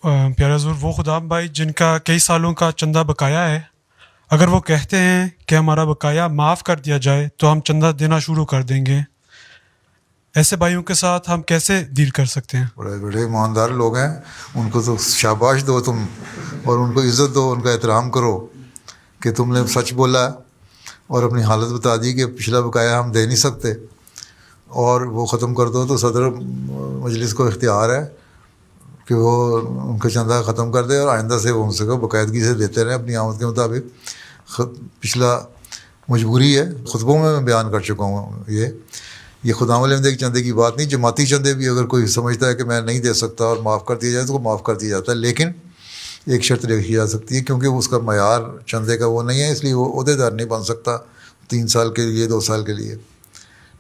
پیارے حضور، وہ خدا بھائی جن کا کئی سالوں کا چندہ بقایا ہے، اگر وہ کہتے ہیں کہ ہمارا بقایا معاف کر دیا جائے تو ہم چندہ دینا شروع کر دیں گے، ایسے بھائیوں کے ساتھ ہم کیسے ڈیل کر سکتے ہیں؟ بڑے بڑے ایماندار لوگ ہیں، ان کو تو شاباش دو تم، اور ان کو عزت دو، ان کا احترام کرو کہ تم نے سچ بولا اور اپنی حالت بتا دی کہ پچھلا بقایا ہم دے نہیں سکتے، اور وہ ختم کر دو. تو صدر مجلس کو اختیار ہے کہ وہ ان کا چندہ ختم کر دے اور آئندہ سے وہ ان سے کو باقاعدگی سے دیتے رہیں اپنی آمد کے مطابق. پچھلا مجبوری ہے، خطبوں میں بیان کر چکا ہوں. یہ خدا العمد کے چندے کی بات نہیں. جماعتی چندے بھی اگر کوئی سمجھتا ہے کہ میں نہیں دے سکتا اور معاف کر دیا جائے تو وہ معاف کر دیا جاتا ہے، لیکن ایک شرط رکھی جا سکتی ہے، کیونکہ اس کا معیار چندے کا وہ نہیں ہے، اس لیے وہ عہدے دار نہیں بن سکتا 3 سال کے لیے، 2 سال کے لیے،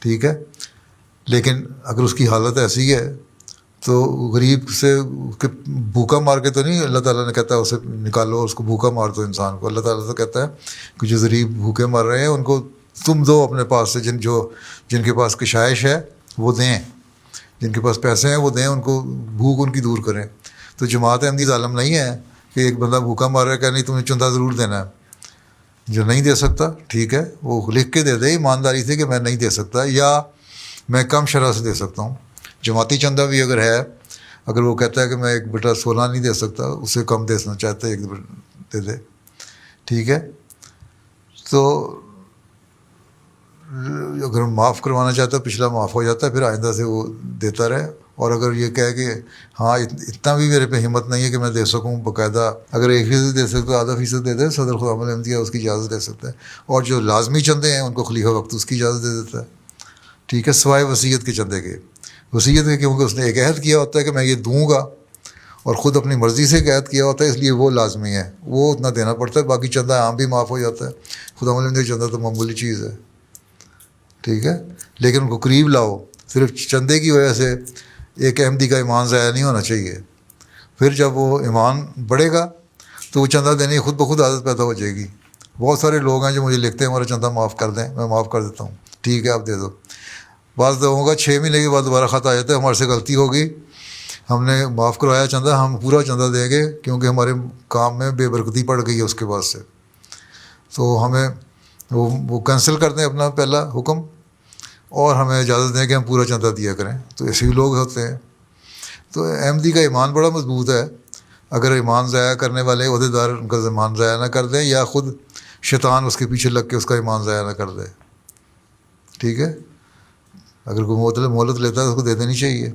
ٹھیک ہے. لیکن اگر اس کی حالت ایسی ہے تو غریب سے بھوکا مار کے تو نہیں اللہ تعالیٰ نے کہتا ہے اسے نکالو، اس کو بھوکا مار دو انسان کو. اللہ تعالیٰ تو کہتا ہے کہ جو غریب بھوکے مر رہے ہیں ان کو تم دو اپنے پاس سے، جن کے پاس کشائش ہے وہ دیں، جن کے پاس پیسے ہیں وہ دیں، ان کو بھوک ان کی دور کریں. تو جماعت احمدی ظالم نہیں ہے کہ ایک بندہ بھوکا مار رہا ہے کہ نہیں تمہیں چندہ ضرور دینا ہے. جو نہیں دے سکتا ٹھیک ہے، وہ لکھ کے دے دے ایمانداری سے کہ میں نہیں دے سکتا، یا میں کم شرح سے دے سکتا ہوں. جماعتی چندہ بھی اگر ہے، اگر وہ کہتا ہے کہ میں 1/16 نہیں دے سکتا، اسے کم دینا چاہتا ہے 1 دے دے، ٹھیک ہے. تو اگر معاف کروانا چاہتا ہے، پچھلا معاف ہو جاتا ہے، پھر آئندہ سے وہ دیتا رہے. اور اگر یہ کہے کہ ہاں اتنا بھی میرے پہ ہمت نہیں ہے کہ میں دے سکوں باقاعدہ، اگر 1% دے سکتا، آدھا فیصد دے دے، صدر خدا العمد اس کی اجازت دے سکتا ہے. اور جو لازمی چندے ہیں ان کو خلیفہ وقت اس کی اجازت دے دیتا ہے، ٹھیک ہے، سوائے وصیت کے چندے کے. وصیت کے کیونکہ اس نے ایک عہد کیا ہوتا ہے کہ میں یہ دوں گا، اور خود اپنی مرضی سے ایک عہد کیا ہوتا ہے، اس لیے وہ لازمی ہے، وہ اتنا دینا پڑتا ہے. باقی چندہ عام بھی معاف ہو جاتا ہے. خدا العمد چندہ تو معمولی چیز ہے، ٹھیک ہے. لیکن ان کو قریب لاؤ. صرف چندے کی وجہ سے ایک احمدی کا ایمان ضائع نہیں ہونا چاہیے. پھر جب وہ ایمان بڑھے گا تو وہ چندہ دینے کی خود بخود عادت پیدا ہو جائے گی. بہت سارے لوگ ہیں جو مجھے لکھتے ہیں ہمارا چندہ معاف کر دیں، میں معاف کر دیتا ہوں، ٹھیک ہے آپ دے دو. بعض لوگوں کا 6 مہینے کے بعد دوبارہ خط آ جاتا ہے، ہمارے سے غلطی ہو گئی، ہم نے معاف کروایا چندہ، ہم پورا چندہ دیں گے کیونکہ ہمارے کام میں بے برکتی پڑ گئی ہے اس کے بعد سے. تو ہمیں وہ کینسل کر دیں اپنا پہلا حکم، اور ہمیں اجازت دیں کہ ہم پورا چندہ دیا کریں. تو ایسے بھی لوگ ہوتے ہیں. تو احمدی کا ایمان بڑا مضبوط ہے. اگر ایمان ضائع کرنے والے عہدے دار ان کا ایمان ضائع نہ کر دیں، یا خود شیطان اس کے پیچھے لگ کے اس کا ایمان ضائع نہ کر دے، ٹھیک ہے. اگر کوئی مہلت لیتا ہے تو اس کو دے دینی چاہیے.